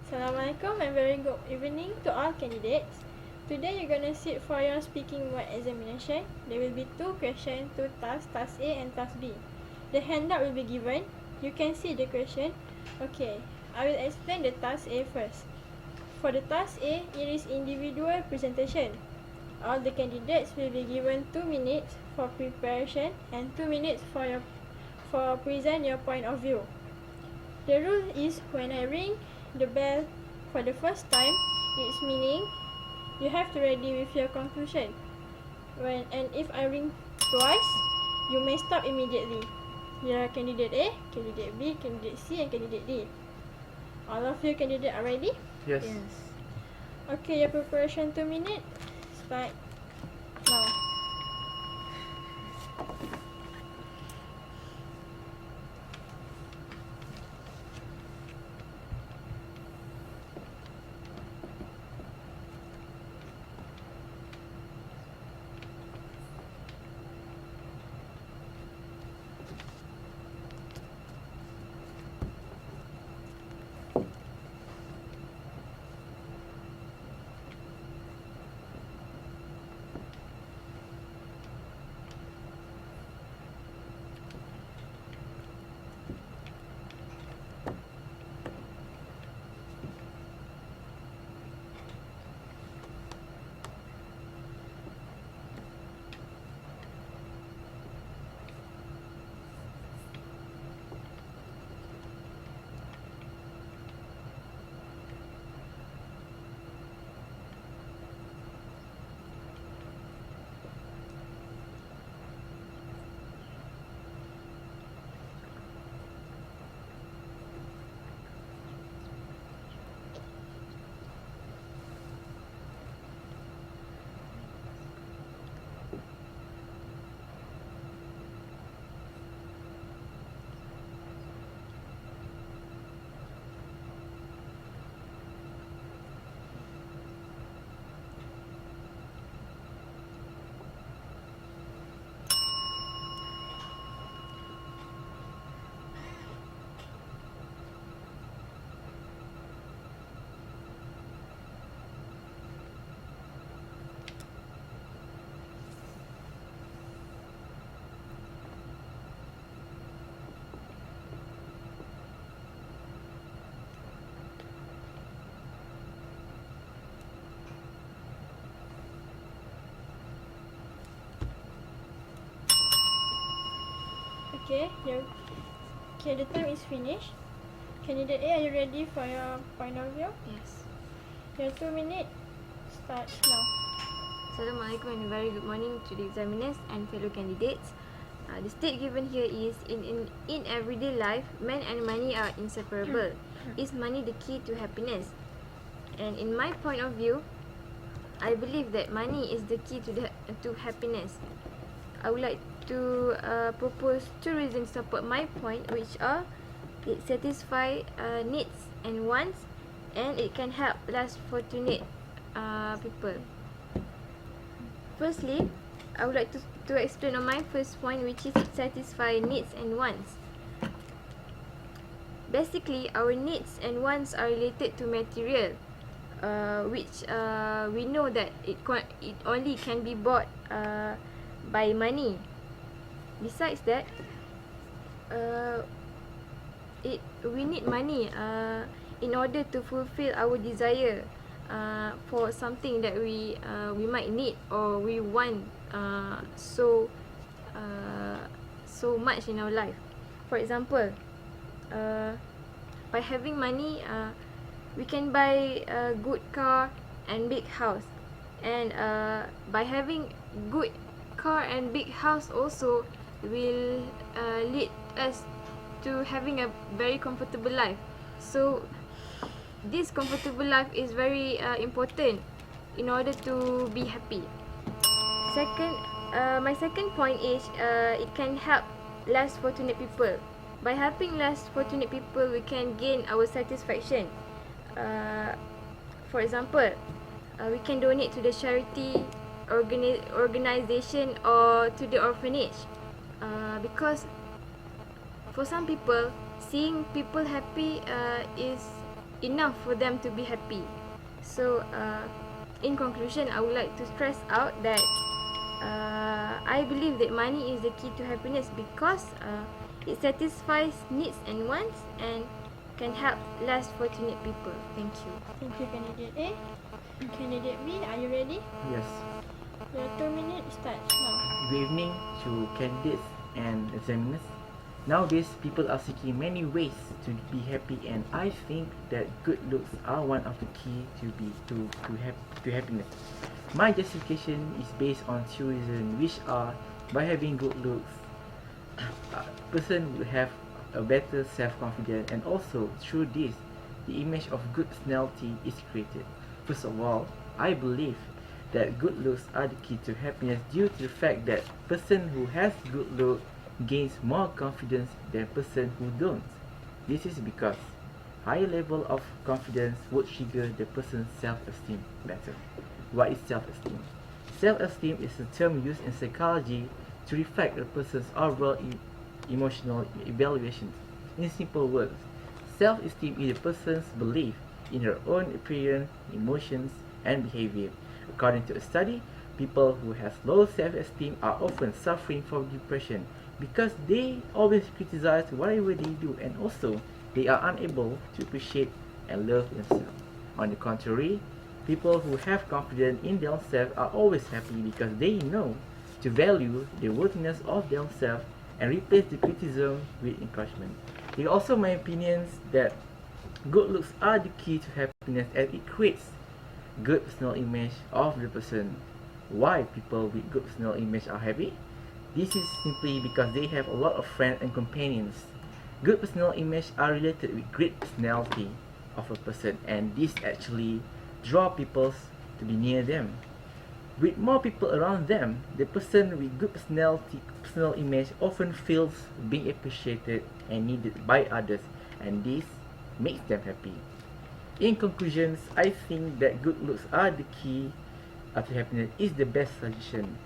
Assalamualaikum and very good evening to all candidates. Today you're gonna sit for your speaking Muet examination. There will be 2 questions, 2 tasks, task A and task B. The handout will be given. You can see the question. Okay, I will explain the task A first. For the task A, it is individual presentation. All the candidates will be given 2 minutes for preparation and 2 minutes for present your point of view. The rule is when I ring the bell for the first time, it's meaning you have to ready with your conclusion. And if I ring twice, you may stop immediately. Here are candidate A, candidate B, candidate C and candidate D. All of you candidate are ready? Yes. Okay, your preparation 2 minutes. Start now. Okay, the time is finished. Candidate A, are you ready for your point of view? Yes. Your 2 minutes start now. Assalamualaikum and a very good morning to the examiners and fellow candidates. The state given here is in everyday life, man and money are inseparable. Is money the key to happiness? And in my point of view, I believe that money is the key to happiness. I would like to propose 2 reasons to support my point, which are it satisfies needs and wants, and it can help less fortunate people. Firstly, I would like to explain on my first point, which is it satisfies needs and wants. Basically, our needs and wants are related to material, which we know that it only can be bought by money. Besides that, we need money in order to fulfill our desire for something that we might need or we want so much in our life. For example, by having money, we can buy a good car and big house, and by having good car and big house also will lead us to having a very comfortable life. So this comfortable life is very important in order to be happy. My second point is it can help less fortunate people. By helping less fortunate people, we can gain our satisfaction. For example, we can donate to the charity organization or to the orphanage, because for some people, seeing people happy is enough for them to be happy. So in conclusion, I would like to stress out that I believe that money is the key to happiness because it satisfies needs and wants and can help less fortunate people. Thank you. Thank you, candidate A. Candidate B, are you ready? Yes. Your 2 minutes starts now. Good evening to candidates and examiners. Nowadays, people are seeking many ways to be happy, and I think that good looks are one of the key to happiness. My justification is based on two reasons, which are by having good looks, a person will have a better self-confidence, and also through this, the image of good personality is created. First of all, I believe that good looks are the key to happiness due to the fact that person who has good look gains more confidence than person who don't. This is because higher level of confidence would trigger the person's self-esteem better. What is self-esteem? Self-esteem is a term used in psychology to reflect a person's overall emotional evaluation. In simple words, self-esteem is a person's belief in her own appearance, emotions, and behavior. According to a study, people who have low self-esteem are often suffering from depression because they always criticize whatever they do, and also they are unable to appreciate and love themselves. On the contrary, people who have confidence in themselves are always happy because they know to value the worthiness of themselves and replace the criticism with encouragement. It is also my opinions that good looks are the key to happiness as it creates good personal image of the person. Why people with good personal image are happy? This is simply because they have a lot of friends and companions. Good personal image are related with great personality of a person, and this actually draw people to be near them. With more people around them, the person with good personal image often feels being appreciated and needed by others, and this makes them happy. In conclusions, I think that good looks are the key to happiness is the best suggestion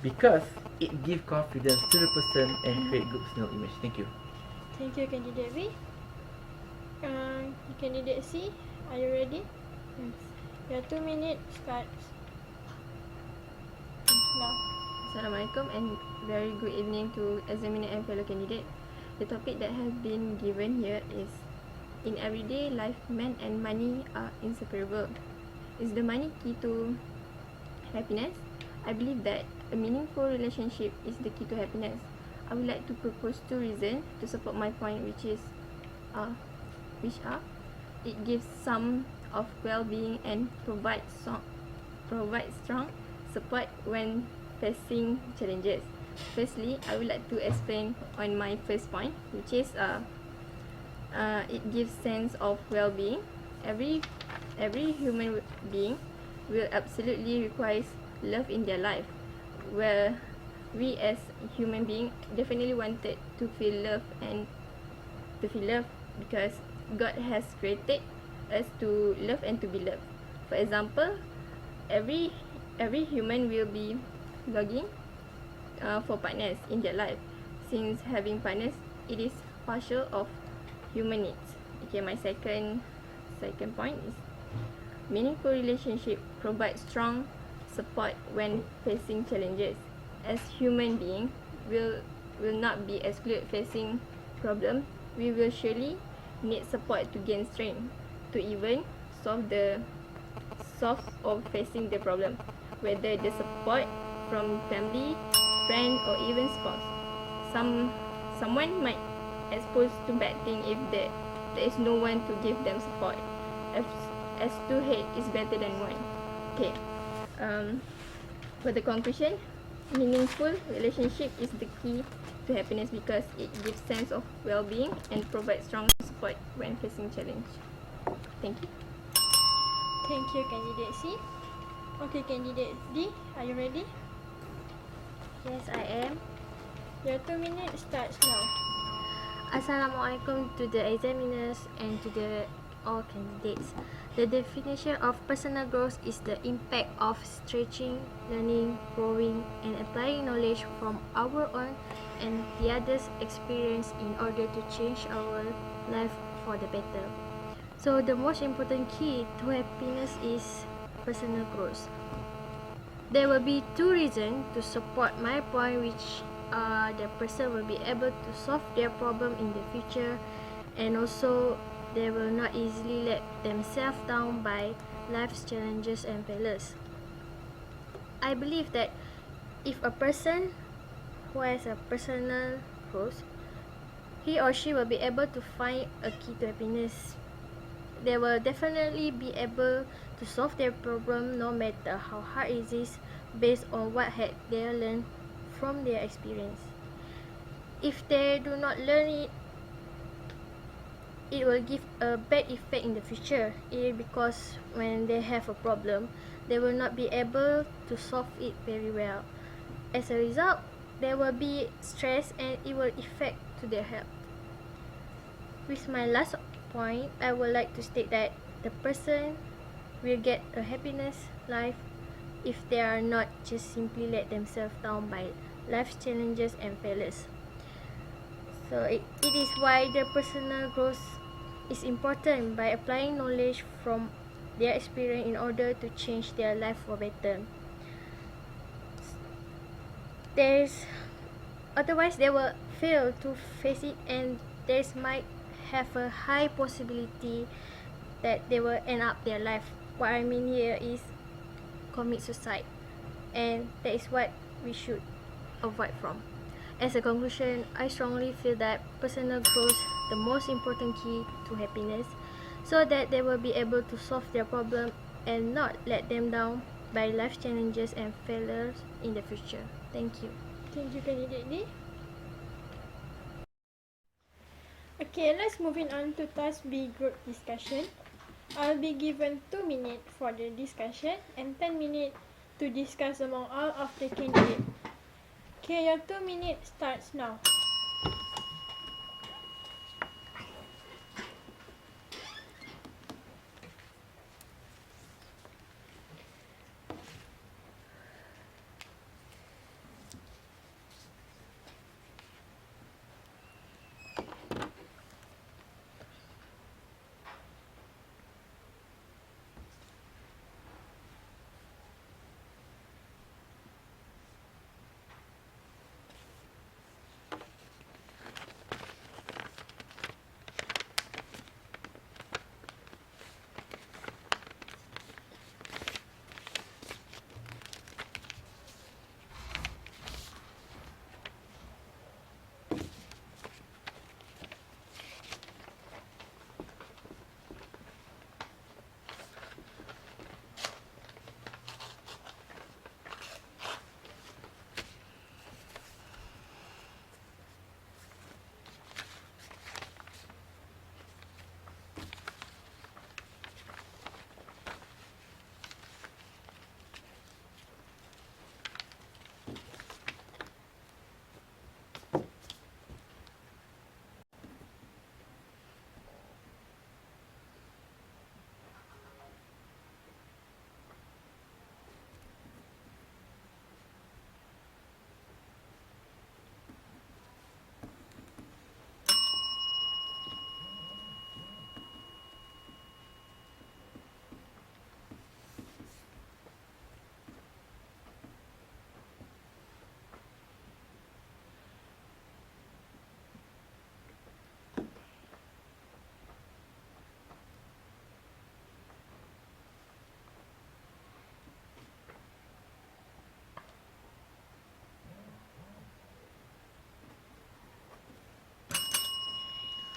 because it gives confidence to the person and create good personal image. Thank you. Thank you, candidate B. Candidate C, are you ready? Yes. Your 2 minutes starts now. Assalamualaikum and very good evening to examiner and fellow candidate. The topic that has been given here is in everyday life, men and money are inseparable. Is the money key to happiness? I believe that a meaningful relationship is the key to happiness. I would like to propose two reasons to support my point, which are it gives some of well-being and provides strong support when facing challenges. Firstly, I would like to explain on my first point, which is it gives sense of well-being. Every human being will absolutely requires love in their life, where we as human being definitely wanted to feel love because God has created us to love and to be loved. For example, every human will be longing for partners in their life. Since having partners, it is partial of human needs. Okay, my second point is meaningful relationship provides strong support when facing challenges. As human beings will not be excluded facing problem. We will surely need support to gain strength to even solve or facing the problem, whether the support from family, friend, or even spouse. Someone might exposed to bad thing if there is no one to give them support. As two head is better than one. Okay. For the conclusion, meaningful relationship is the key to happiness because it gives sense of well-being and provides strong support when facing challenge. Thank you. Thank you, candidate C. Okay, candidate D, are you ready? Yes, I am. Your 2 minutes starts now. Assalamualaikum to the examiners and to the all candidates. The definition of personal growth is the impact of stretching, learning, growing, and applying knowledge from our own and the others' experience in order to change our life for the better. So the most important key to happiness is personal growth. There will be two reasons to support my point, which the person will be able to solve their problem in the future, and also they will not easily let themselves down by life's challenges and failures. I believe that if a person who has a personal growth, he or she will be able to find a key to happiness. They will definitely be able to solve their problem no matter how hard it is, based on what had they learned from their experience. If they do not learn it, it will give a bad effect in the future, because when they have a problem, they will not be able to solve it very well. As a result, there will be stress and it will affect to their health. With my last point, I would like to state that the person will get a happiness life if they are not just simply let themselves down by life's challenges and failures. So it is why the personal growth is important, by applying knowledge from their experience in order to change their life for better. Otherwise they will fail to face it, and there might have a high possibility that they will end up their life. What I mean here is commit suicide, and that is what we should avoid from. As a conclusion, I strongly feel that personal growth is the most important key to happiness, so that they will be able to solve their problem and not let them down by life challenges and failures in the future. Thank you. Thank you, candidate D. Okay, let's moving on to task B, group discussion. I'll be given 2 minutes for the discussion and 10 minutes to discuss among all of the candidates. Okay, your 2 minutes starts now.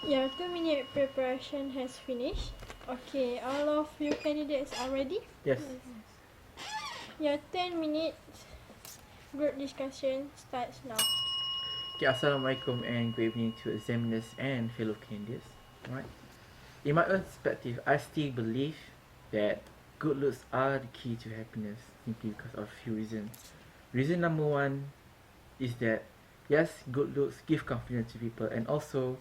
Your 2 minute preparation has finished. Okay, all of you candidates are ready? Yes. Your 10 minutes group discussion starts now. Okay, Assalamualaikum and good evening to examiners and fellow candidates. Alright. In my own perspective, I still believe that good looks are the key to happiness, simply because of a few reasons. Reason number one is that yes, good looks give confidence to people, and also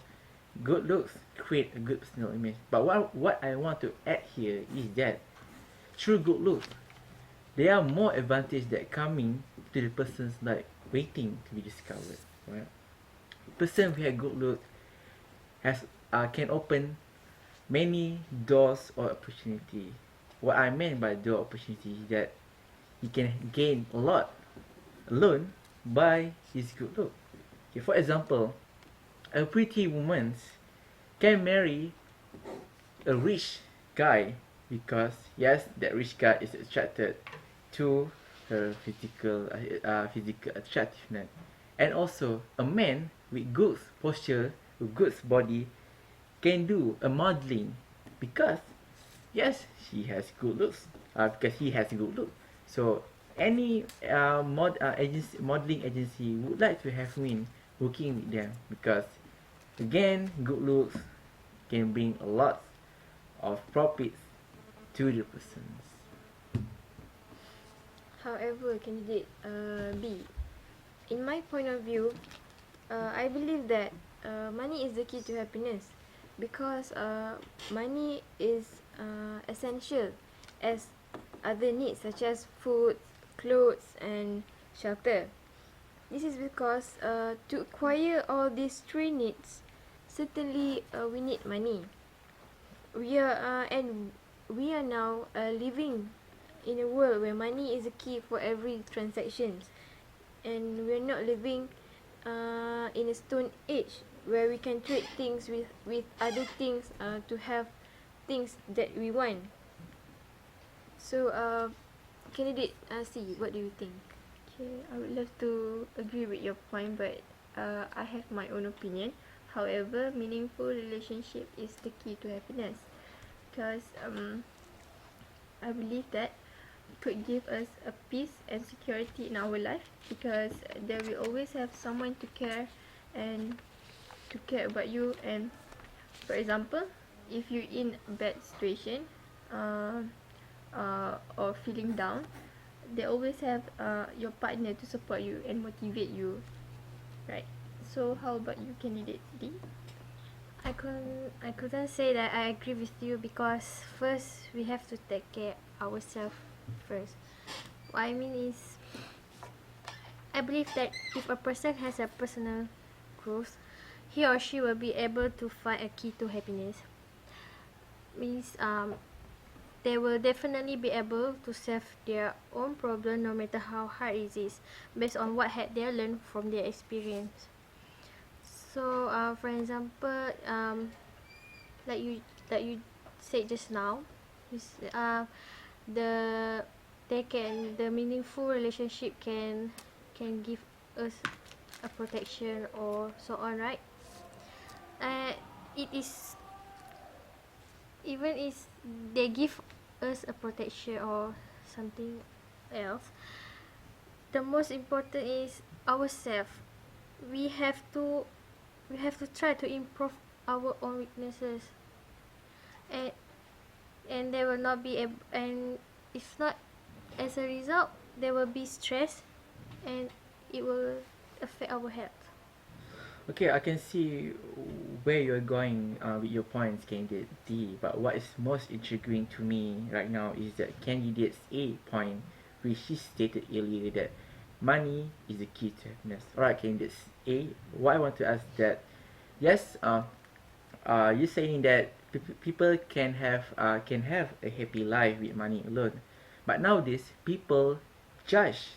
good looks create a good personal image. But what I want to add here is that through good looks, there are more advantages that coming to the person's like waiting to be discovered. Right? Person who has good looks can open many doors or opportunity. What I meant by door opportunity is that he can gain a lot alone by his good look. Okay, for example, a pretty woman can marry a rich guy because yes, that rich guy is attracted to her physical attractiveness, and also a man with good posture, with good body, can do a modeling because yes, she has good looks. Because he has good look. So any modeling agency would like to have me working with them because again, good looks can bring a lot of profits to the persons. However, candidate B, in my point of view, I believe that money is the key to happiness because money is essential as other needs such as food, clothes, and shelter. This is because to acquire all these three needs, certainly we need money. We are now living in a world where money is a key for every transaction, and we're not living in a stone age where we can trade things with other things to have things that we want. So candidate C, what do you think? Okay, I would love to agree with your point, but I have my own opinion. However, meaningful relationship is the key to happiness because I believe that it could give us a peace and security in our life because there will always have someone to care about you. And for example, if you're in a bad situation or feeling down, they always have your partner to support you and motivate you, right? So how about you, candidate D? I couldn't say that I agree with you because first we have to take care ourselves first. What I mean is, I believe that if a person has a personal growth, he or she will be able to find a key to happiness. Means they will definitely be able to solve their own problem no matter how hard it is, based on what had they learned from their experience. So for example, like you said just now, the the meaningful relationship can give us a protection or so on, right? It is, even if they give us a protection or something else, the most important is ourselves. We have to try to improve our own weaknesses, and there will not be and if not, as a result there will be stress and it will affect our health. Okay, I can see where you're going with your points, candidate D. But what is most intriguing to me right now is that candidate's A point, which she stated earlier that money is the key to happiness. Alright, candidate A, what I want to ask that, yes, you're saying that people can have a happy life with money alone, but nowadays people judge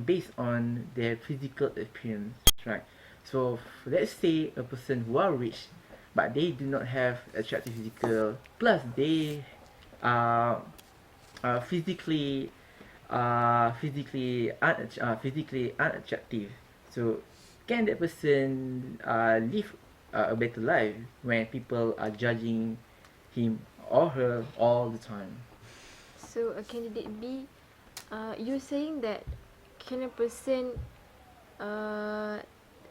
based on their physical appearance, right? So let's say a person who are rich but they do not have attractive physical, plus they are physically unattractive. So can that person live a better life when people are judging him or her all the time? So candidate B, you're saying that can a person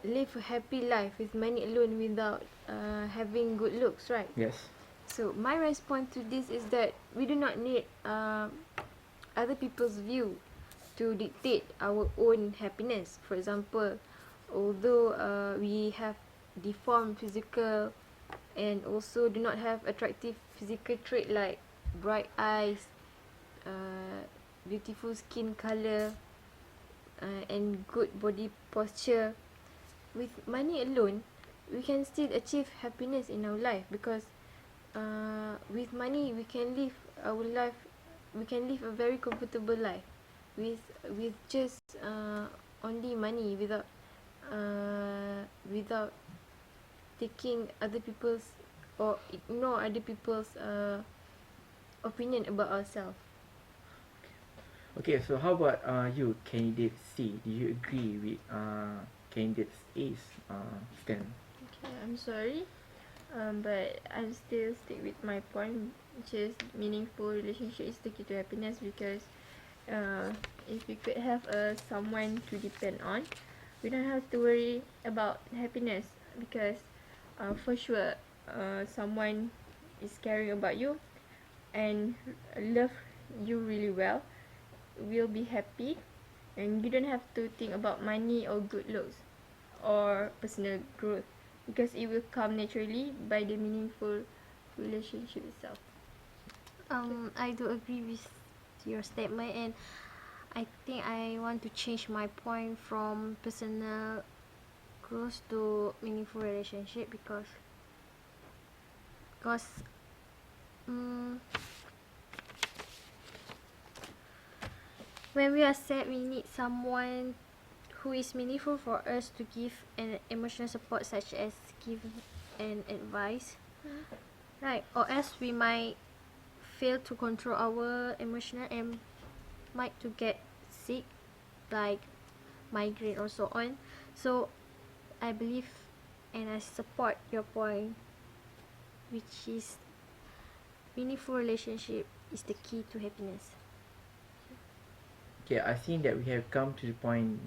live a happy life with money alone without having good looks, right? Yes. So my response to this is that we do not need other people's view to dictate our own happiness. For example, although we have deformed physical and also do not have attractive physical trait like bright eyes, beautiful skin color, and good body posture, with money alone we can still achieve happiness in our life because with money we can live our life. We can live a very comfortable life with just only money, without taking other people's or ignore other people's opinion about ourselves. Okay, so how about you, candidate C? Do you agree with candidate A's stand? Okay, I'm sorry, but I still stick with my point, which is meaningful relationship is the key to happiness. Because if we could have someone to depend on, we don't have to worry about happiness. Because for sure, someone is caring about you and love you really well, will be happy, and you don't have to think about money or good looks or personal growth, because it will come naturally by the meaningful relationship itself. I do agree with your statement, and I think I want to change my point from personal growth to meaningful relationship because when we are sad, we need someone who is meaningful for us to give an emotional support, such as give an advice, right? Or else we might fail to control our emotional and might to get sick, like migraine or so on. So I believe and I support your point, which is meaningful relationship is the key to happiness. Okay, I think that we have come to the point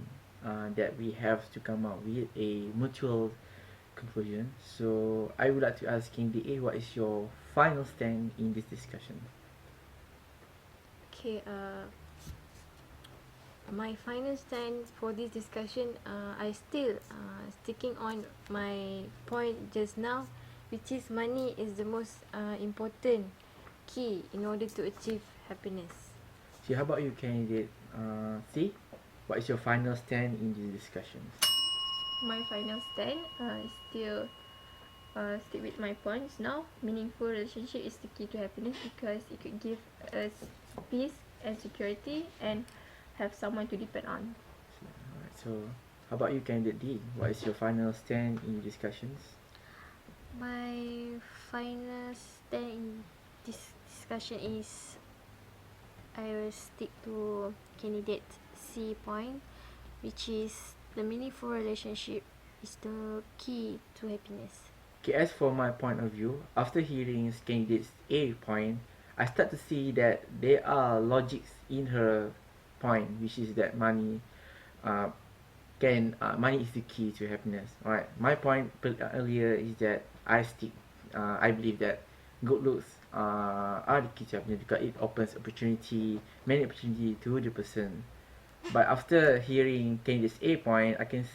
that we have to come up with a mutual conclusion. So I would like to ask candidate A, what is your final stand in this discussion? Okay, my final stand for this discussion, I still sticking on my point just now, which is money is the most important key in order to achieve happiness. So how about you, candidate C? What is your final stand in this discussion? My final stand is still stick with my points now. Meaningful relationship is the key to happiness because it could give us peace and security and have someone to depend on. Alright, so how about you, candidate D? What is your final stand in the discussions? My final stand in this discussion is I will stick to candidate C point, which is the meaningful relationship is the key to happiness. Okay, as for my point of view, after hearing candidate's A point, I start to see that there are logics in her point, which is that money money is the key to happiness. Alright, my point earlier is that I believe that good looks are the key to happiness because it opens many opportunity to the person. But after hearing candidate's A point, I can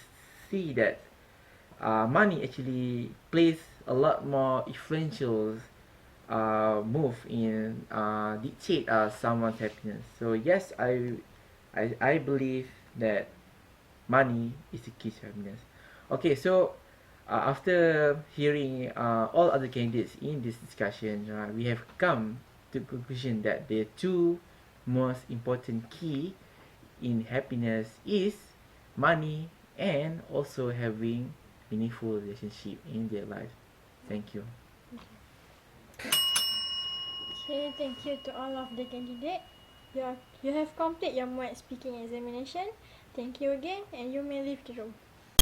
see that money actually plays a lot more influential move in dictate someone's happiness. So yes, I believe that money is the key to happiness. Okay, so after hearing all other candidates in this discussion, we have come to the conclusion that the two most important key in happiness is money and also having meaningful relationship in their life. Thank you. Okay, thank you to all of the candidates. You have completed your Muet speaking examination. Thank you again, and you may leave the room.